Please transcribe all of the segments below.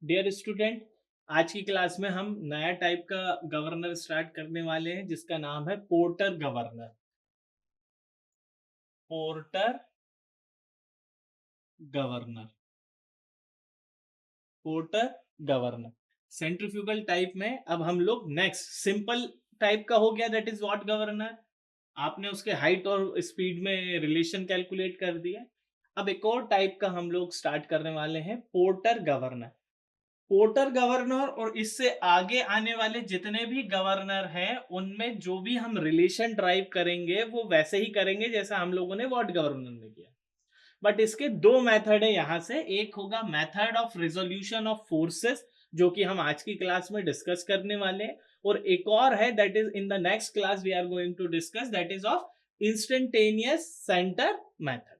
Dear student, आज की class में हम नया टाइप का गवर्नर स्टार्ट करने वाले हैं जिसका नाम है porter governor. Porter governor. Porter governor centrifugal type में। अब हम लोग नेक्स्ट सिंपल टाइप का हो गया, दैट इज व्हाट गवर्नर। आपने उसके हाइट और स्पीड में रिलेशन कैलकुलेट कर दिया। अब एक और टाइप का हम लोग स्टार्ट करने वाले हैं, पोर्टर गवर्नर। पोर्टर गवर्नर और इससे आगे आने वाले जितने भी गवर्नर हैं उनमें जो भी हम रिलेशन ड्राइव करेंगे वो वैसे ही करेंगे जैसा हम लोगों ने व्हाट गवर्नर में किया। बट इसके दो मेथड है यहां से। एक होगा method of resolution of forces, जो कि हम आज की क्लास में डिस्कस करने वाले हैं, और एक और है that is in the next class we are going to discuss, that is of instantaneous centre method.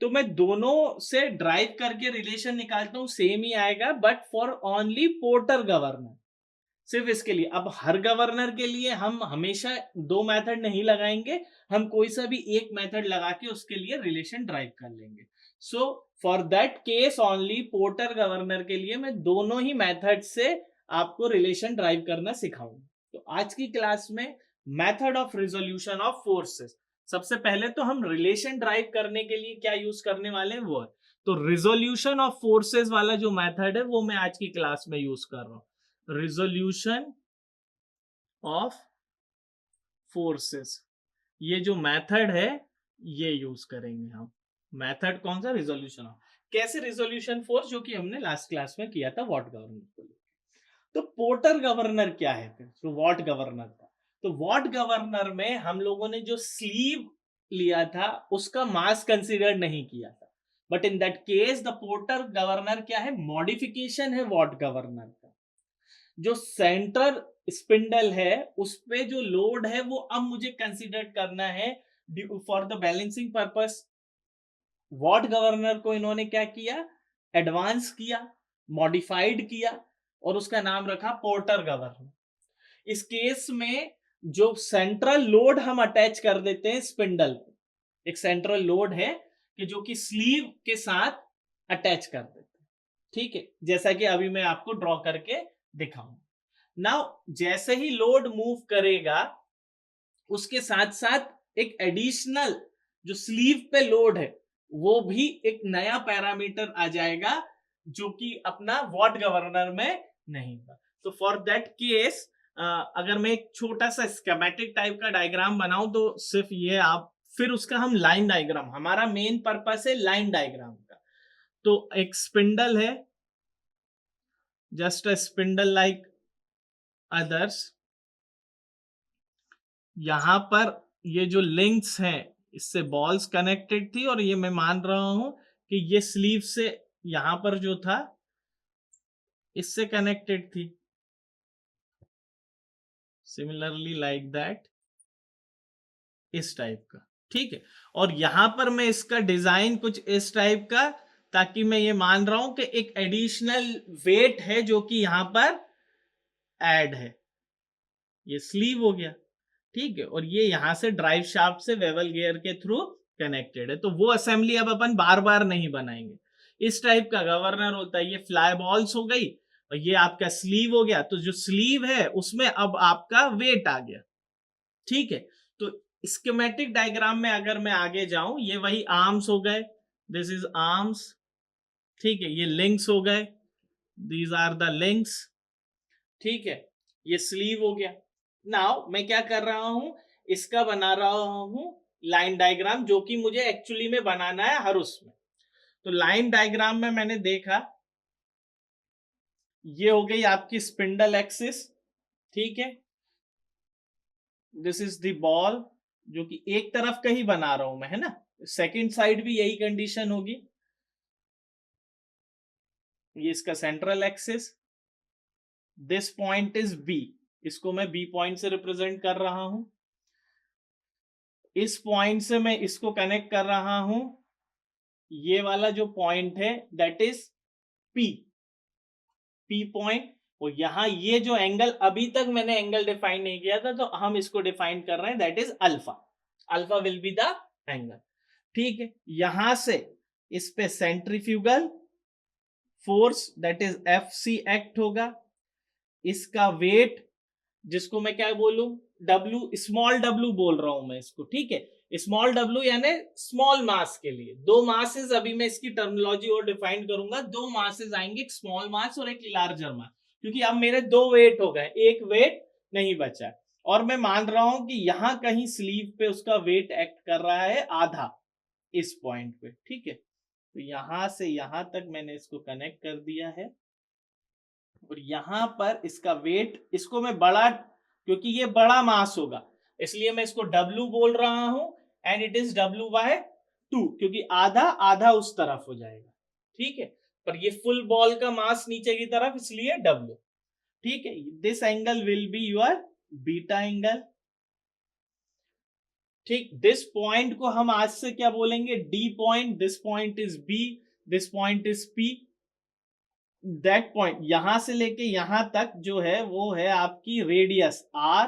तो मैं दोनों से ड्राइव करके रिलेशन निकालता हूं, सेम ही आएगा, but for only porter governor, सिर्फ इसके लिए। अब हर गवर्नर के लिए हम हमेशा दो मेथड नहीं लगाएंगे, हम कोई सा भी एक मेथड लगा के उसके लिए रिलेशन ड्राइव कर लेंगे। So for that case only porter governor के लिए मैं दोनों ही मेथड से आपको रिलेशन ड्राइव करना सिखाऊंगा। तो आज की क्लास में method of resolution of forces, सबसे पहले तो हम रिलेशन ड्राइव करने के लिए क्या यूज करने वाले हैं वो है, तो रिजोल्यूशन ऑफ फोर्सेस वाला जो मेथड है वो मैं आज की क्लास में यूज कर रहा हूं। रिजोल्यूशन ऑफ फोर्सेस, ये जो मेथड है ये यूज करेंगे हम। मेथड कौन सा? Resolution of. कैसे? रिजोल्यूशन फोर्स, जो कि हमने लास्ट क्लास में किया था व्हाट गवर्नर को लेकर। तो पोर्टर गवर्नर क्या है फिर? तो व्हाट गवर्नर था, तो व्हाट गवर्नर में हम लोगों ने जो स्लीव लिया था उसका मास कंसीडर नहीं किया था, but in that case the porter governor क्या है? मॉडिफिकेशन है व्हाट गवर्नर का। जो सेंटर स्पिंडल है उस पे जो लोड है वो अब मुझे कंसीडर करना है for the balancing purpose. What governor को इन्होंने क्या किया? एडवांस किया, मॉडिफाइड किया, और उसका नाम रखा पोर्टर गवर्नर। इस केस में जो सेंट्रल लोड हम अटैच कर देते हैं स्पिंडल को, एक सेंट्रल लोड है कि जो कि स्लीव के साथ अटैच कर देते हैं, ठीक है, जैसा कि अभी मैं आपको ड्रॉ करके दिखाऊंगा। नाउ जैसे ही लोड मूव करेगा उसके साथ साथ एक एडिशनल जो स्लीव पे लोड है वो भी एक नया पैरामीटर आ जाएगा जो कि अपना वॉट गवर्नर में नहीं था। तो फॉर दैट केस अगर मैं एक छोटा सा स्कीमेटिक टाइप का डायग्राम बनाऊं तो सिर्फ ये आप, फिर उसका हम लाइन डायग्राम, हमारा मेन पर्पस है लाइन डायग्राम का। तो एक स्पिंडल है, just a spindle like others. यहां पर ये जो लिंक्स हैं इससे बॉल्स कनेक्टेड थी, और ये मैं मान रहा हूं कि ये स्लीव से यहां पर जो था इससे कनेक्टेड थी, सिमिलरली लाइक दैट, इस टाइप का, ठीक है। और यहां पर मैं इसका डिजाइन कुछ इस टाइप का, ताकि मैं ये मान रहा हूं कि एक एडिशनल वेट है जो कि यहां पर ऐड है। ये स्लीव हो गया, ठीक है, और ये यहां से ड्राइव शाफ्ट से वेवल गियर के थ्रू कनेक्टेड है। तो वो असेंबली अब अपन बार बार नहीं बनाएंगे। इस टाइप का गवर्नर होता है। ये फ्लाई बॉल्स हो गई और ये आपका स्लीव हो गया। तो जो स्लीव है उसमें अब आपका वेट आ गया, ठीक है। तो स्कीमेटिक डायग्राम में अगर मैं आगे जाऊं, ये वही आर्म्स हो गए, दिस इज आर्म्स, ठीक है। ये लिंक्स हो गए, दीज आर द लिंक्स, ठीक है। ये स्लीव हो गया। नाउ मैं क्या कर रहा हूं, इसका बना रहा हूं लाइन डायग्राम, जो कि मुझे एक्चुअली में बनाना है हर उसमें। तो लाइन डायग्राम में मैंने देखा ये हो गई आपकी स्पिंडल एक्सिस, ठीक है। दिस इज द बॉल, जो कि एक तरफ का ही बना रहा हूं मैं, है ना। सेकंड साइड भी यही कंडीशन होगी। ये इसका central axis, this point is B, इसको मैं बी पॉइंट से रिप्रेजेंट कर रहा हूं। इस पॉइंट से मैं इसको कनेक्ट कर रहा हूं, ये वाला जो पॉइंट है that is P, P point. और यहां ये जो एंगल, अभी तक मैंने एंगल डिफाइन नहीं किया था, तो हम इसको डिफाइन कर रहे हैं, that is alpha. Alpha will be the angle, ठीक है। यहां से इस पे centrifugal force that is Fc act होगा, इसका वेट जिसको मैं क्या बोलूं, W, स्मॉल w बोल रहा हूं मैं इसको, ठीक है, स्मॉल w यानी स्मॉल मास के लिए दो मासेस, अभी मैं इसकी टर्मिनोलॉजी और डिफाइन करूंगा, दो मासेस आएंगे, एक स्मॉल मास और एक लार्जर मास, क्योंकि अब मेरे दो वेट हो गए, एक वेट नहीं बचा, और मैं मान रहा हूं कि यहां कहीं स्लीव पे उसका वेट एक्ट कर रहा है आधा, इस पॉइंट पे, ठीक है। तो यहां से यहां तक मैंने इसको कनेक्ट कर दिया है, और यहां पर इसका वेट, इसको मैं बड़ा, क्योंकि ये बड़ा मास होगा इसलिए मैं इसको W बोल रहा हूं, एंड इट इज W/2, क्योंकि आधा आधा उस तरफ हो जाएगा, ठीक है, पर ये फुल बॉल का मास नीचे की तरफ, इसलिए W, ठीक है। This angle will be your beta angle, ठीक। दिस पॉइंट को हम आज से क्या बोलेंगे, D point, this point is B, this point is P, that point यहां से लेके यहां तक जो है वो है आपकी रेडियस R,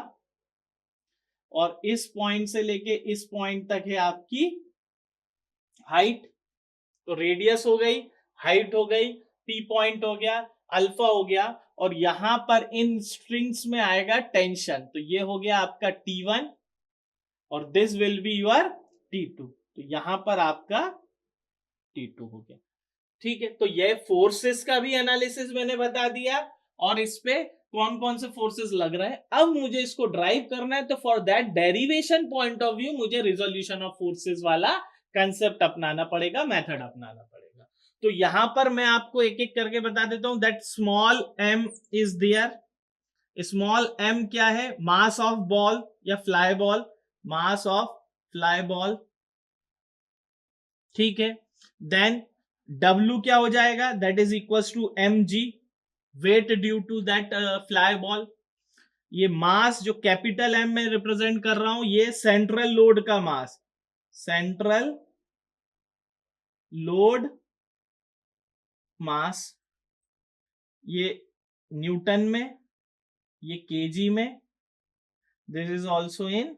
और इस पॉइंट से लेके इस पॉइंट तक है आपकी हाइट, तो रेडियस हो गई, हाइट हो गई, P पॉइंट हो गया, अल्फा हो गया, और यहां पर इन स्ट्रिंग्स में आएगा टेंशन, तो ये हो गया आपका T1, और this will be your T2, तो यहां पर आपका T2 हो गया, ठीक है। तो ये फोर्सेस का भी एनालिसिस मैंने बता दिया, और इस पे कौन कौन से फोर्सेस लग रहे हैं, अब मुझे इसको ड्राइव करना है, तो for that derivation point of view मुझे रिजोल्यूशन ऑफ फोर्सेस वाला कंसेप्ट अपनाना पड़ेगा, मेथड अपनाना पड़ेगा। तो यहां पर मैं आपको एक एक करके बता देता हूं, that small m is there, small m क्या है, मास ऑफ बॉल या fly ball, mass of fly ball, ठीक है। देन W क्या हो जाएगा, that is equal to mg, weight due to that fly ball, ये मास जो कैपिटल M में रिप्रेजेंट कर रहा हूं, ये सेंट्रल लोड का मास, सेंट्रल लोड मास, ये न्यूटन में, ये केजी में, this is also in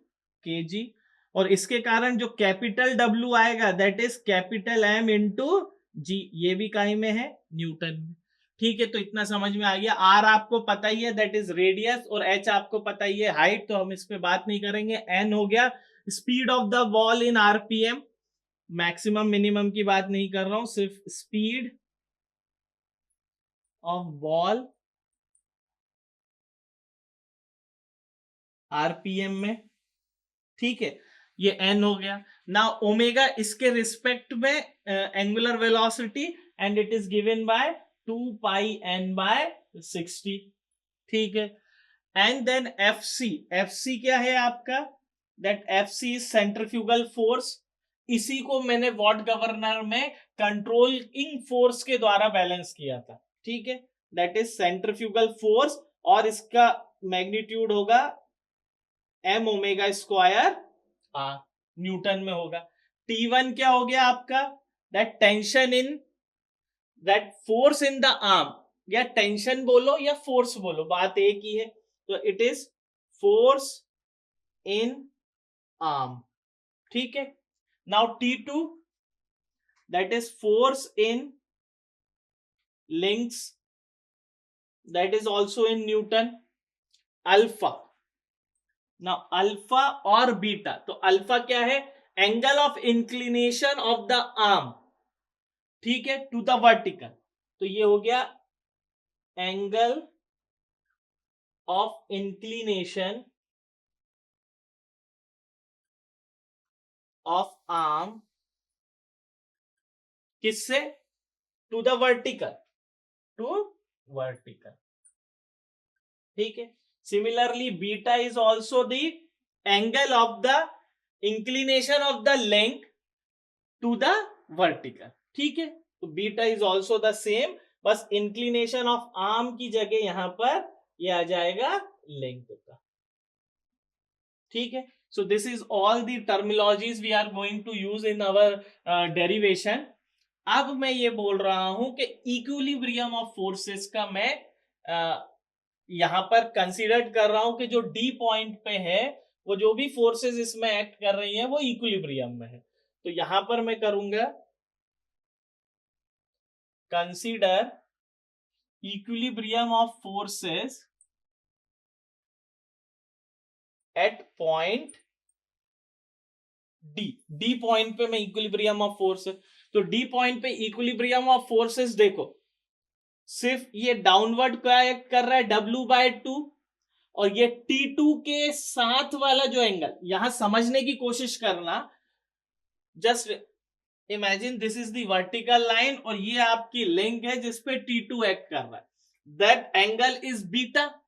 kg, और इसके कारण जो कैपिटल W आएगा that is capital M into G, ये भी काई में है, न्यूटन में, ठीक है। तो इतना समझ में आ गया, R आपको पता ही है दैट इज रेडियस, और H आपको पता ही है हाइट, तो हम इस पे बात नहीं करेंगे। N हो गया speed of the ball in RPM, maximum minimum की बात नहीं कर रहा हूं, सिर्फ स्पीड ऑफ बॉल RPM में, ठीक है, ये n हो गया। ना ओमेगा इसके रिस्पेक्ट में angular velocity, and it is given by 2 pi n/60, ठीक है। एंड देन FC क्या है आपका, that FC is centrifugal force, इसी को मैंने वॉट गवर्नर में कंट्रोलिंग फोर्स के द्वारा बैलेंस किया था, ठीक है, दैट इज सेंट्रीफ्यूगल फोर्स, और इसका मैग्नीट्यूड होगा m ओमेगा स्क्वायर न्यूटन में होगा। T1 क्या हो गया आपका, that tension in, that force in the arm, या टेंशन बोलो या फोर्स बोलो, बात एक ही है, तो it is force in arm, ठीक है। Now T2 that is force in links, that is also in newton. Alpha, ना अल्फा और बीटा, तो अल्फा क्या है, angle of inclination of the arm, ठीक है, टू द वर्टिकल, तो ये हो गया angle of inclination of arm, किससे, to the vertical, to vertical, ठीक है। Similarly beta is also the angle of the inclination of the length to the vertical, ठीक है। तो beta is also the same, बस इंक्लिनेशन ऑफ आर्म की जगह यहां पर ये आ जाएगा लेंथ का, ठीक है। So this is all the terminologies we are going to use in our derivation. अब मैं ये बोल रहा हूं कि इक्विलिब्रियम ऑफ फोर्सेस का मैं यहां पर कंसीडर कर रहा हूं कि जो डी पॉइंट पे है वो जो भी फोर्सेस इसमें एक्ट कर रही हैं वो इक्विलिब्रियम में है, तो यहां पर मैं करूंगा consider equilibrium of forces eight point D point पे मैं इक्विलिब्रियम ऑफ फोर्सेस, तो डी पॉइंट पे इक्विलिब्रियम ऑफ फोर्सेस देखो सिर्फ ये डाउनवर्ड क्या कर रहा है W/2, और ये T2 के साथ वाला जो एंगल, यहां समझने की कोशिश करना, just imagine this is the vertical line और ये आपकी लिंक है जिसपे T2 एक्ट कर रहा है, दैट एंगल इज बीटा।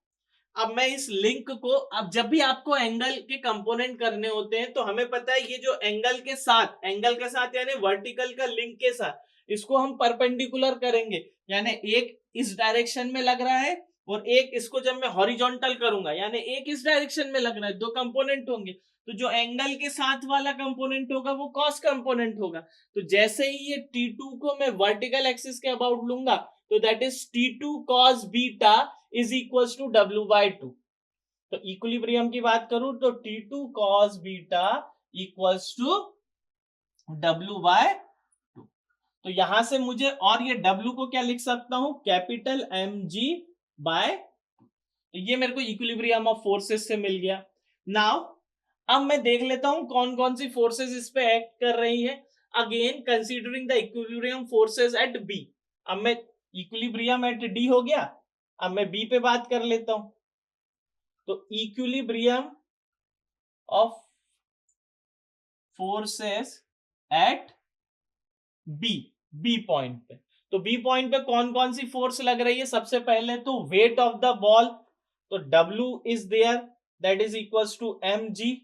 अब मैं इस लिंक को, अब जब भी आपको एंगल के कंपोनेंट करने होते हैं तो हमें पता है ये जो एंगल के साथ यानी वर्टिकल का लिंक के साथ, इसको हम परपेंडिकुलर करेंगे, यानी एक इस डायरेक्शन में लग रहा है और एक इसको जब मैं हॉरिजॉन्टल करूंगा यानी एक इस डायरेक्शन में लग रहा है, दो कंपोनेंट होंगे, तो जो एंगल के साथ वाला कंपोनेंट होगा वो कॉस कंपोनेंट होगा। तो जैसे ही ये T2 को मैं वर्टिकल एक्सिस के अबाउट लूंगा तो that is T2 cos beta is equal to W/2। तो इक्विलिब्रियम की बात करूं तो T2 cos beta equals to W/2। तो यहां से मुझे, और ये W को क्या लिख सकता हूं, कैपिटल mg/, तो ये मेरे को इक्विलिब्रियम ऑफ फोर्सेस से मिल गया। नाउ अब मैं देख लेता हूं कौन कौन सी फोर्सेस इस पे एक्ट कर रही है, again considering the equilibrium forces at B. अब मैं इक्विलिब्रियम एट डी हो गया, अब मैं बी पे बात कर लेता हूं। तो equilibrium of forces at B point पे, तो बी पॉइंट पे कौन कौन सी फोर्स लग रही है, सबसे पहले तो वेट ऑफ द बॉल, तो W is there that is equals to mg,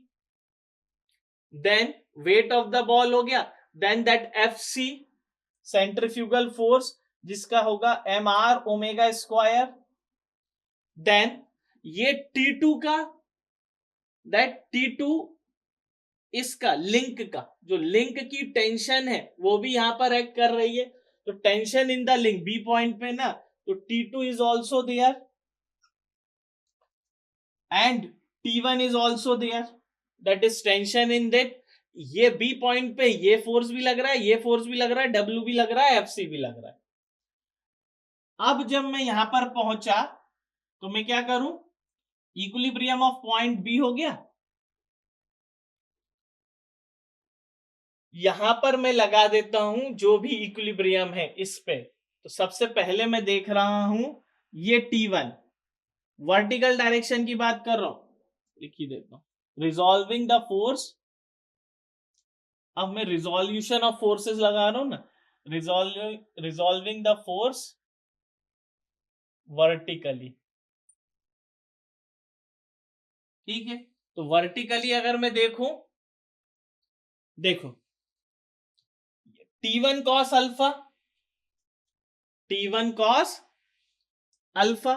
then weight of the ball हो गया, then that FC centrifugal force जिसका होगा mr ओमेगा स्क्वायर, देन ये T2 का, दैट T2 इसका लिंक का, जो लिंक की टेंशन है वो भी यहां पर एक्ट कर रही है, तो tension in the link B point पे ना, तो T2 is also there and T1 is also there, that is tension in that, ये बी पॉइंट पे ये फोर्स भी लग रहा है, ये फोर्स भी लग रहा है, W भी लग रहा है, FC भी लग रहा है। अब जब मैं यहां पर पहुंचा तो मैं क्या करूं, इक्विलिब्रियम ऑफ पॉइंट बी हो गया, यहां पर मैं लगा देता हूं जो भी इक्विलिब्रियम है इस पे। तो सबसे पहले मैं देख रहा हूं ये T1, वर्टिकल डायरेक्शन की बात कर रहा हूं, लिख ही देता हूं, रिजॉल्विंग द फोर्स। अब मैं रिजोल्यूशन ऑफ फोर्सेस लगा रहा हूं ना, रिजॉल्विंग द फोर्स वर्टिकली, ठीक है। तो वर्टिकली अगर मैं देखूं, देखो T1 cos alpha, T1 cos alpha,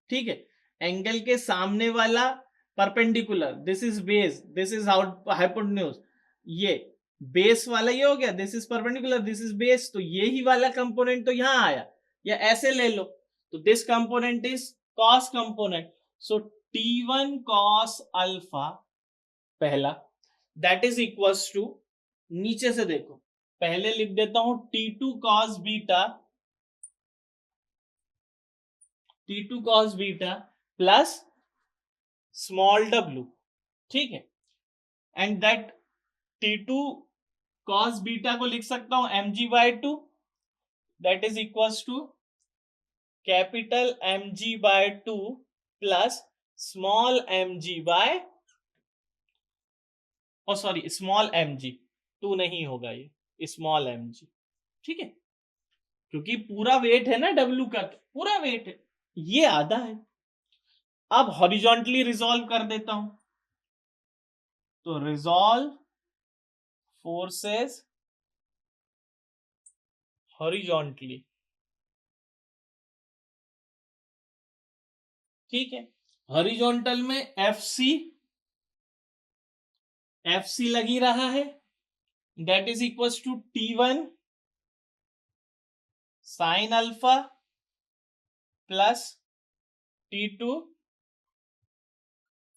ठीक है, एंगल के सामने वाला perpendicular, this is base, this is hypotenuse, ये बेस वाला ये हो गया, this is perpendicular, this is base, तो ये ही वाला कंपोनेंट तो यहां आया, या ऐसे ले लो, तो this component is cos component, so T1 cos alpha पहला, दैट इज इक्वल्स टू, नीचे से देखो पहले लिख देता हूं T2 cos beta, T2 cos beta plus small w, ठीक है, and that T2 cos beta को लिख सकता हूं mg/2, that is equals to capital mg/2 plus small mg sorry small mg, 2 नहीं होगा ये स्मॉल mg, ठीक है, क्योंकि पूरा वेट है ना W का, तो पूरा वेट है, ये आधा है। अब हॉरिजॉन्टली रिजॉल्व कर देता हूं, तो रिजॉल्व फोर्सेस हॉरिजॉन्टली, ठीक है, हॉरिजॉन्टल में FC लगी रहा है, that is equals to T1 sine alpha plus T2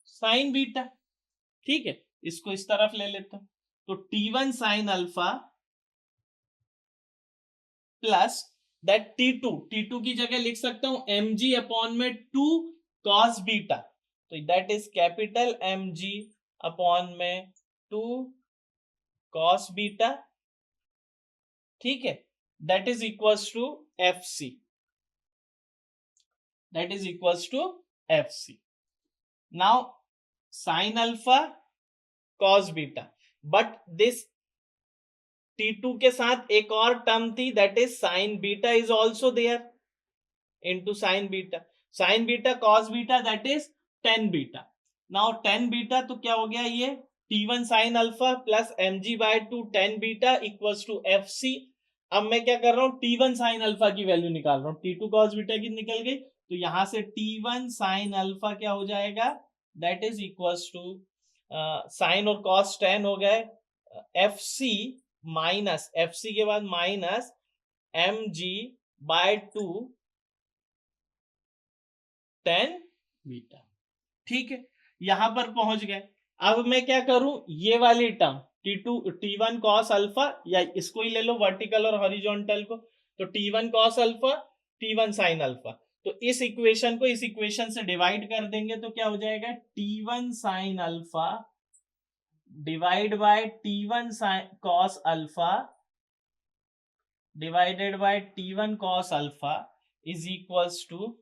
sine beta, ठीक है, इसको इस तरफ ले लेता हूं, तो T1 sine alpha plus that T2 की जगह लिख सकता हूं mg अपॉन में 2 cos बीटा, तो that is capital mg upon में 2 cos बीटा, ठीक है, that is equals to FC, that is equals to FC. Now sin alpha cos beta, but this T2 के साथ एक और टर्म थी, that is sin beta is also there into sin beta, sin beta cos beta, that is tan beta. Now tan beta तो क्या हो गया, ये T1 sin alpha plus mg by 2 tan beta equals to FC. अब मैं क्या कर रहा हूं, T1 sin alpha की वैल्यू निकाल रहा हूं, T2 cos beta की निकल गई, तो यहां से T1 sin alpha क्या हो जाएगा, that is equals to sine और cos tan हो गए, FC माइनस, FC के बाद minus mg by 2 tan beta, ठीक है, यहां पर पहुंच गए। अब मैं क्या करूं, ये वाली टर्म T1 cos अल्फा, या इसको ही ले लो वर्टिकल और हॉरिजॉन्टल को, तो T1 cos alpha T1 sin alpha, तो इस इक्वेशन को इस इक्वेशन से डिवाइड कर देंगे तो क्या हो जाएगा, T1 sin alpha divide by T1 cos alpha divided by T1 cos alpha is equals to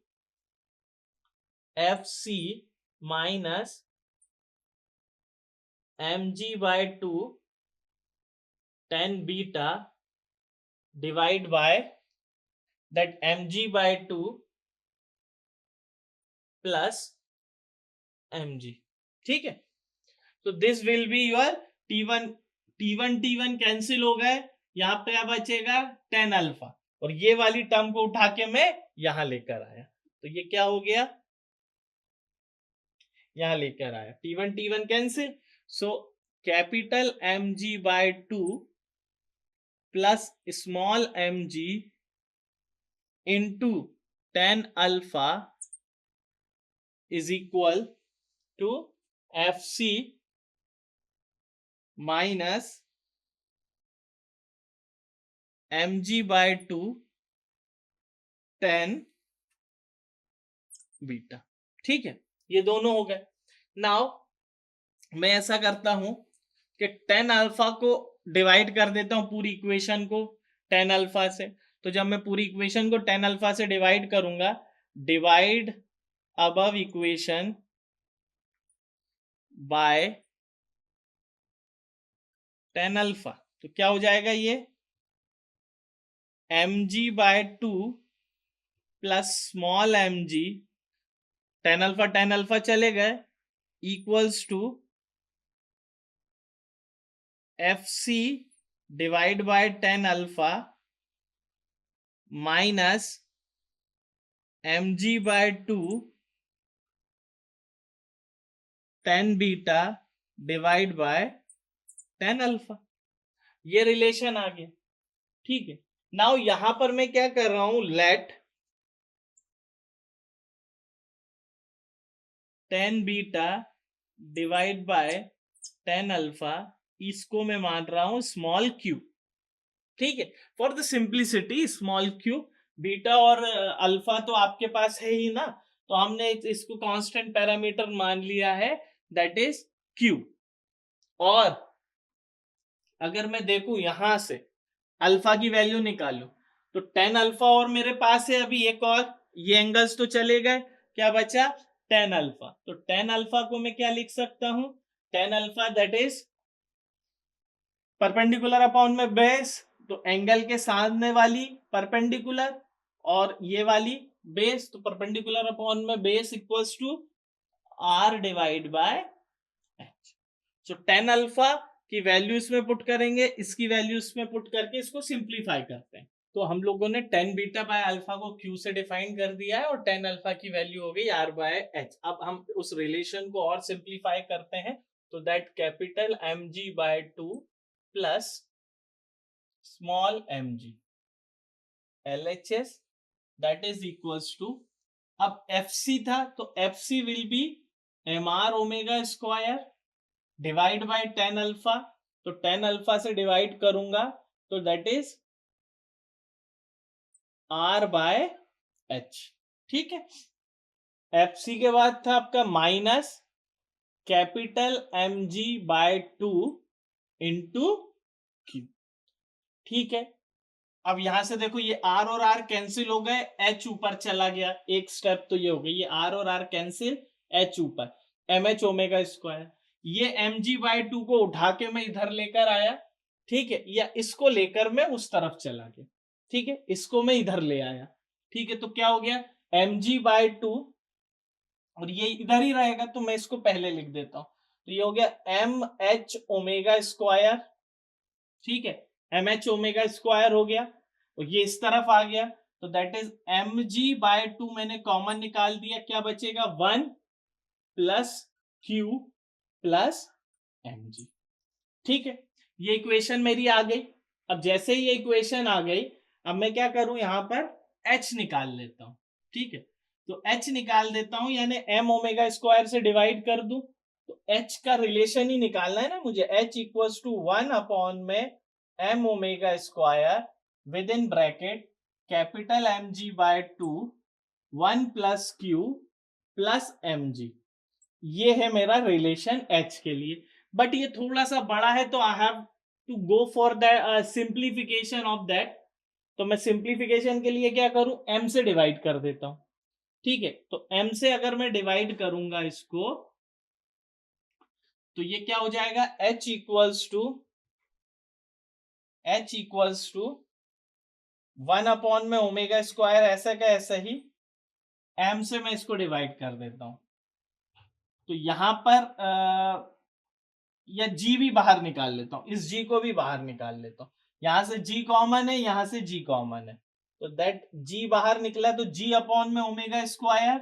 FC minus mg by 2 tan beta divide by that mg by 2 plus mg, ठीक है, तो this will be your T1 cancel हो गए, यहां पे अब बचेगा tan alpha, और ये वाली टर्म को उठा के मैं यहां लेकर आया, तो ये क्या हो गया, यहां लेकर आया, T1 cancel, so capital mg by 2 plus small mg into tan alpha is equal to FC minus mg by 2 tan beta, ठीक है, ये दोनों हो गए। नाउ मैं ऐसा करता हूं कि tan अल्फा को डिवाइड कर देता हूं पूरी इक्वेशन को tan अल्फा से, तो जब मैं पूरी इक्वेशन को tan अल्फा से डिवाइड करूंगा, divide above equation by tan alpha, तो क्या हो जाएगा, ये mg by 2 plus small mg, tan alpha चले गए, equals to FC divide by tan alpha minus mg by 2 tan beta divide by tan alpha, ये रिलेशन आ गया, ठीक है। नाउ यहां पर मैं क्या कर रहा हूं, let tan beta divide by tan alpha, इसको मैं मान रहा हूं स्मॉल क्यू, ठीक है, for the simplicity small q, beta और अल्फा तो आपके पास है ही ना, तो हमने इसको कांस्टेंट पैरामीटर मान लिया है, दैट इज क्यू। और अगर मैं देखूं यहां से अल्फा की वैल्यू निकालू, तो tan अल्फा और मेरे पास है अभी एक और, ये एंगल्स तो चले गए, क्या बचा, tan अल्फा, तो tan अल्फा को मैं क्या लिख सकता हूं, tan alpha that is perpendicular upon में बेस, तो एंगल के सामने वाली परपेंडिकुलर और ये वाली बेस, तो परपेंडिकुलर अपॉन में base equals to r divide by h। So tan alpha की वैल्यू इसमें पुट करेंगे, इसकी वैल्यू इसमें पुट करके इसको सिंप्लीफाई करते हैं, तो हम लोगों ने tan बीटा बाय अल्फा को q से डिफाइन कर दिया है, और tan अल्फा की वैल्यू हो गई r बाय h। अब हम उस रिलेशन को और सिंप्लीफाई करते हैं, तो that capital mg by 2 plus small mg LHS that is equals to, अब FC था तो FC will be mr omega square divide by tan alpha, तो tan अल्फा से डिवाइड करूंगा तो that is R by H, ठीक है। FC के बाद था आपका minus capital mg by 2 into Q, ठीक है। अब यहां से देखो ये R और R कैंसिल हो गए, H ऊपर चला गया, एक स्टेप तो ये हो गई, ये R और R कैंसिल, H ऊपर, MH ओमेगा स्क्वायर। ये mg बाय 2 को उठा के मैं इधर लेकर आया, ठीक है, या इसको लेकर मैं उस तरफ चला गया, ठीक है, इसको मैं इधर ले आया, ठीक है। तो क्या हो गया, mg बाय 2, और ये इधर ही रहेगा तो मैं इसको पहले लिख देता हूं, तो ये हो गया mh ओमेगा स्क्वायर, ठीक है, mh ओमेगा स्क्वायर हो गया, और ये इस तरफ आ गया, तो दैट इज mg बाय 2 मैंने कॉमन निकाल दिया, क्या बचेगा 1 प्लस q प्लस mg, ठीक है। ये इक्वेशन मेरी आ गई। अब जैसे ही ये इक्वेशन आ गई, अब मैं क्या करूं, यहां पर h निकाल लेता हूं, ठीक है। तो h निकाल देता हूं, यानी m ओमेगा स्क्वायर से डिवाइड कर दूं, तो h का रिलेशन ही निकालना है ना मुझे, h इक्वल्स टू 1 अपॉन में m omega square with in bracket capital mg by 2 1 plus q plus mg, ये है मेरा रिलेशन h के लिए। बट ये थोड़ा सा बड़ा है तो I have to go for the simplification of that, तो मैं सिंप्लीफिकेशन के लिए क्या करूं, m से डिवाइड कर देता हूं, ठीक है। तो m से अगर मैं डिवाइड करूंगा इसको, तो ये क्या हो जाएगा, h इक्वल्स टू 1 अपॉन में ओमेगा स्क्वायर, ऐसा का ऐसा ही, m से मैं इसको डिवाइड कर देता हूं, तो यहां पर या g भी बाहर निकाल लेता हूं, इस g को भी बाहर निकाल लेता हूं, यहां से g कॉमन है, यहां से g कॉमन है, तो दैट g बाहर निकला, तो g अपॉन में ओमेगा स्क्वायर,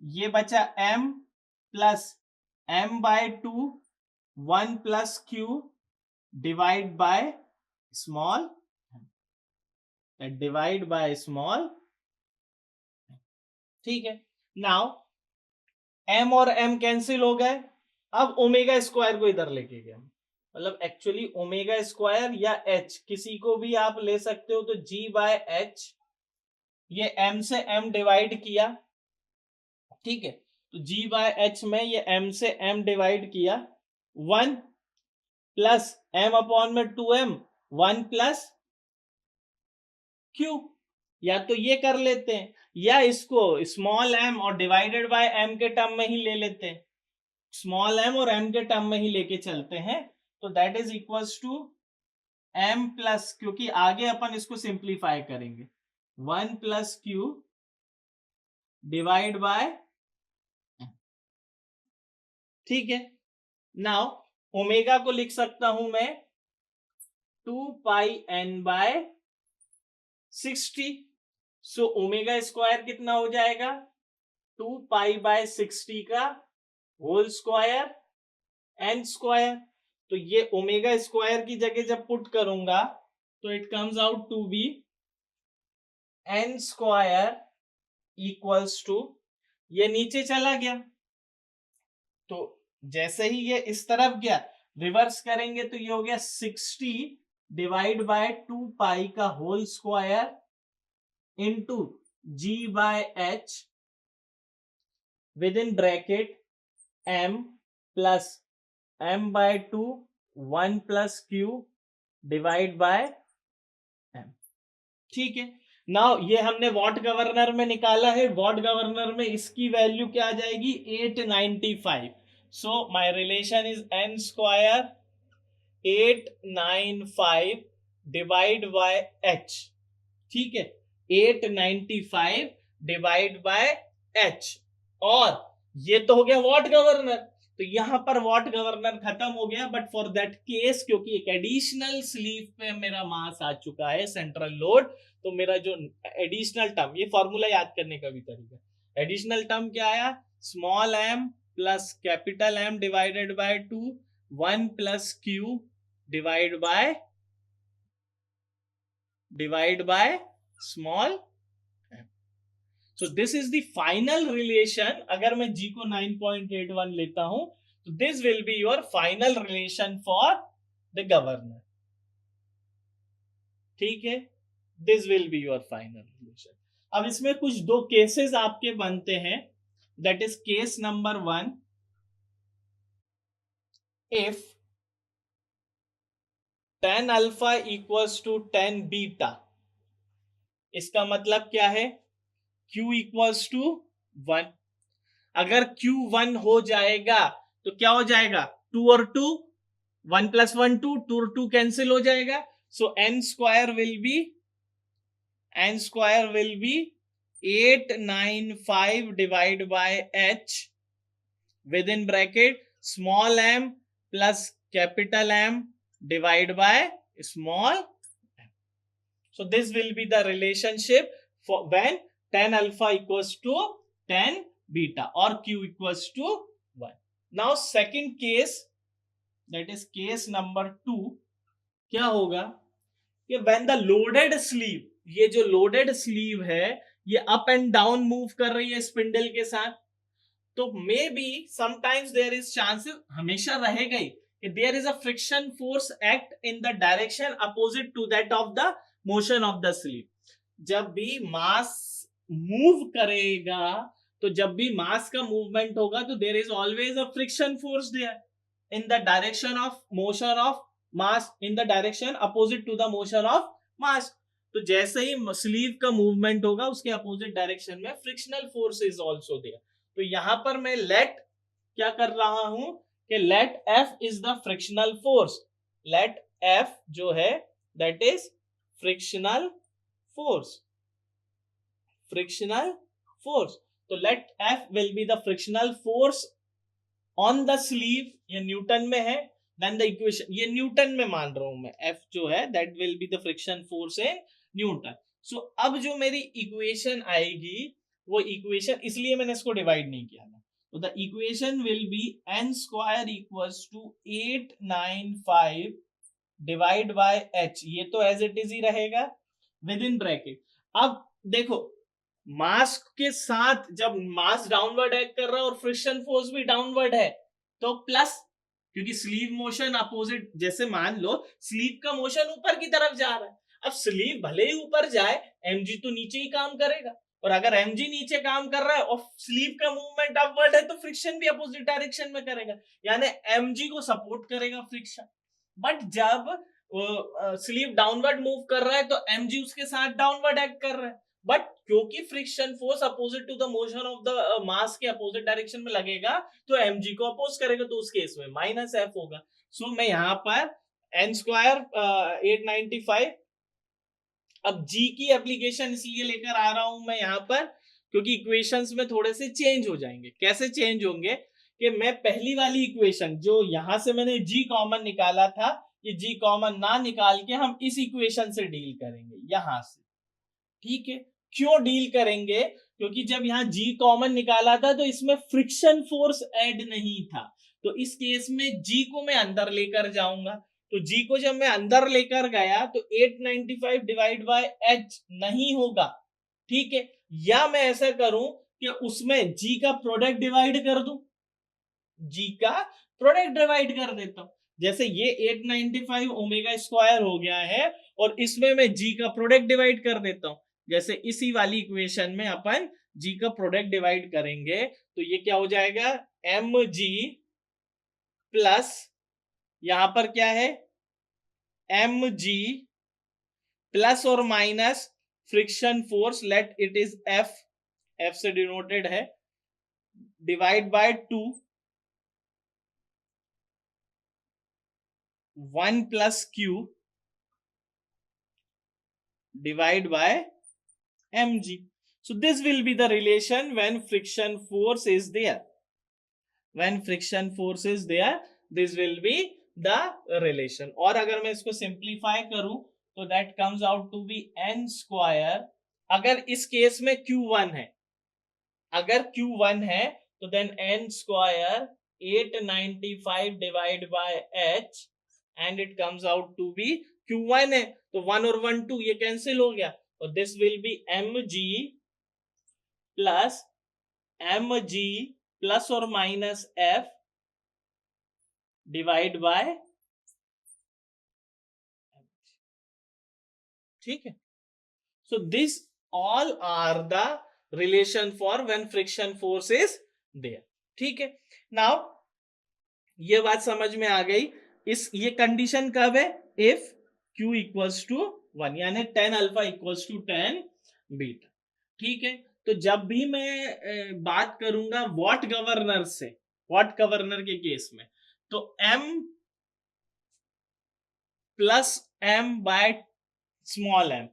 ये बचा m plus m by 2 1 plus q divide by small, divide by small, ठीक है। नाउ m और m कैंसिल हो गए, अब ओमेगा स्क्वायर को इधर लेके गया, मतलब एक्चुअली ओमेगा स्क्वायर या h किसी को भी आप ले सकते हो, तो g बाय h, ये m से m डिवाइड किया, ठीक है, तो g बाय h में ये m से m डिवाइड किया, 1 प्लस m अपॉन में 2m 1 प्लस q, या तो ये कर लेते हैं, या इसको स्मॉल m और डिवाइडेड बाय m के टर्म में ही ले लेते हैं, स्मॉल m और m के टर्म में ही लेके चलते हैं, तो that is equals to m plus, क्योंकि आगे अपन इसको सिंप्लीफाई करेंगे, 1 प्लस q डिवाइड बाय, ठीक है। नाउ ओमेगा को लिख सकता हूं मैं 2 pi n by 60, so omega square कितना हो जाएगा, 2 पाई बाय 60 का होल स्क्वायर n स्क्वायर, तो ये ओमेगा स्क्वायर की जगह जब पुट करूंगा तो it comes out to be n square equals to, ये नीचे चला गया, तो जैसे ही ये इस तरफ गया रिवर्स करेंगे तो ये हो गया 60 डिवाइड बाय 2 पाई का whole square into g by h with in bracket m plus m by 2 1 plus q divide by m, ठीक है। नाउ ये हमने वॉट गवर्नर में निकाला है, वॉट गवर्नर में इसकी वैल्यू क्या आ जाएगी 895, so my relation is n square 895 divide by h, ठीक है, 895 डिवाइड बाय h, और ये तो हो गया वॉट गवर्नर, तो यहां पर वॉट गवर्नर खत्म हो गया, बट फॉर दैट केस क्योंकि एक एडिशनल स्लीव पे मेरा मास आ चुका है सेंट्रल लोड, तो मेरा जो एडिशनल टर्म, ये फॉर्मूला याद करने का भी तरीका, एडिशनल टर्म क्या आया, small m plus capital M divided by 2 1 plus q divide by small, so this is the final relation, अगर मैं g को 9.81 लेता हूं तो this will be your final relation for the governor, ठीक है। This will be your final relation. अब इसमें कुछ दो केसेस आपके बनते हैं, that is case number 1, if tan alpha equals to tan beta. इसका मतलब क्या है, Q इक्वल्स टू 1। अगर Q 1 हो जाएगा तो क्या हो जाएगा, 2 और 2, 1 + 1 2, 2 और 2 कैंसिल हो जाएगा। सो n square will be 895 divide by h with in bracket small m plus capital M divide by small m. So this will be the relationship for when tan alpha equals to tan beta or Q equals to 1. Now second case, that is case number 2, क्या होगा कि when the loaded sleeve, ये जो loaded sleeve है ये up and down move कर रही है स्पिंडल के साथ, तो may be sometimes there is chances, हमेशा रहेगा ही, कि there is a friction force act in the direction opposite to that of the motion of the sleeve. जब भी मास मूव करेगा, तो जब भी मास का मूवमेंट होगा तो there is always a friction force there in the direction of motion of mass, in the direction opposite to the motion of mass. तो जैसे ही स्लीव का मूवमेंट होगा उसके अपोजिट डायरेक्शन में frictional force is also there. तो यहां पर मैं लेट क्या कर रहा हूं कि let F is the frictional force, let F जो है that is frictional force, frictional force. तो let F will be the frictional force on the sleeve, ये न्यूटन में है, देन द इक्वेशन, ये न्यूटन में मान रहा हूं मैं, F जो है that will be the friction force in newton. So अब जो मेरी इक्वेशन आएगी वो इक्वेशन, इसलिए मैंने इसको डिवाइड नहीं किया था, तो the equation will be n square equals to 895 divide by h, ये तो एज इट इज ही रहेगा विद इन ब्रैकेट। अब देखो मास के साथ जब मास डाउनवर्ड एक्ट कर रहा है और फ्रिक्शन फोर्स भी डाउनवर्ड है, तो प्लस, क्योंकि स्लीव मोशन अपोजिट, जैसे मान लो स्लीव का मोशन ऊपर की तरफ जा रहा है, अब स्लीव भले ही ऊपर जाए mg तो नीचे ही काम करेगा, और अगर mg नीचे काम कर रहा है और स्लीव का मूवमेंट अपवर्ड है तो फ्रिक्शन भी अपोजिट डायरेक्शन में करेगा, यानी mg को सपोर्ट करेगा फ्रिक्शन। बट जब स्लीव डाउनवर्ड मूव कर रहा है तो mg उसके साथ डाउनवर्ड एक्ट कर रहा है, बट क्योंकि friction force opposite to the motion of the mass के अपोजिट डायरेक्शन में लगेगा तो mg को अपोज करेगा, तो उस केस में माइनस f होगा। सो मैं यहां पर n स्क्वायर 895, अब g की एप्लीकेशन इसलिए लेकर आ रहा हूं मैं यहां पर क्योंकि इक्वेशंस में थोड़े से चेंज हो जाएंगे। कैसे चेंज होंगे कि मैं पहली वाली इक्वेशन जो यहां से मैंने g कॉमन निकाला था, ये g कॉमन ना निकाल के हम इस इक्वेशन से डील करेंगे यहां से, ठीक है। क्यों डील करेंगे, क्योंकि जब यहां g कॉमन निकाला था तो इसमें फ्रिक्शन फोर्स ऐड नहीं था, तो इस केस में g को मैं अंदर लेकर जाऊंगा, तो g को जब मैं अंदर लेकर गया तो 895 डिवाइड बाय h नहीं होगा, ठीक है। या मैं ऐसा करूं कि उसमें g का प्रोडक्ट डिवाइड कर दूं, g का प्रोडक्ट डिवाइड कर देता हूं, जैसे ये 895 ओमेगा स्क्वायर हो गया है और इसमें मैं g का प्रोडक्ट डिवाइड कर देता हूं, जैसे इसी वाली इक्वेशन में अपन g का प्रोडक्ट डिवाइड करेंगे तो ये क्या हो जाएगा, mg प्लस यहां पर क्या है mg प्लस और minus friction force, let it is f से डिनोटेड है, divide by 2 1 plus q divide by mg. So this will be the relation when friction force is there. When friction force is there, this will be the relation. और अगर मैं इसको simplify करूं तो that comes out to be n square. अगर इस case में q1 है, अगर q1 है तो then n square 895 divide by h and it comes out to be q1 है तो 1 और 1 2 ये कैंसिल हो गया, और this will B mg plus और माइनस f डिवाइड बाय, ठीक है। So this all are the relation for when friction force is there. ठीक है. Now ये बात समझ में आ गई. ये कंडीशन कब है? इफ Q इक्वल्स टू 1, यानी 10 अल्फा इक्वल्स टू 10 बीटा. ठीक है. तो जब भी मैं बात करूंगा वॉट गवर्नर से, वॉट गवर्नर के केस में, तो m plus m by small m,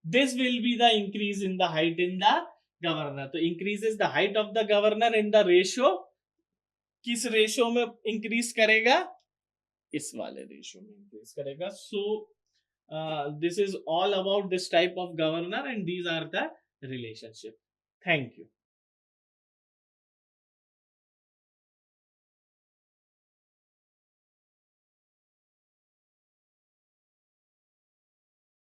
this will be the increase in the height in the governor. तो increases the height of the governor in the ratio. किस ratio में increase करेगा? इस वाले ratio में इंक्रीज करेगा. So this is all about this type of governor and these are the relationship. Thank you.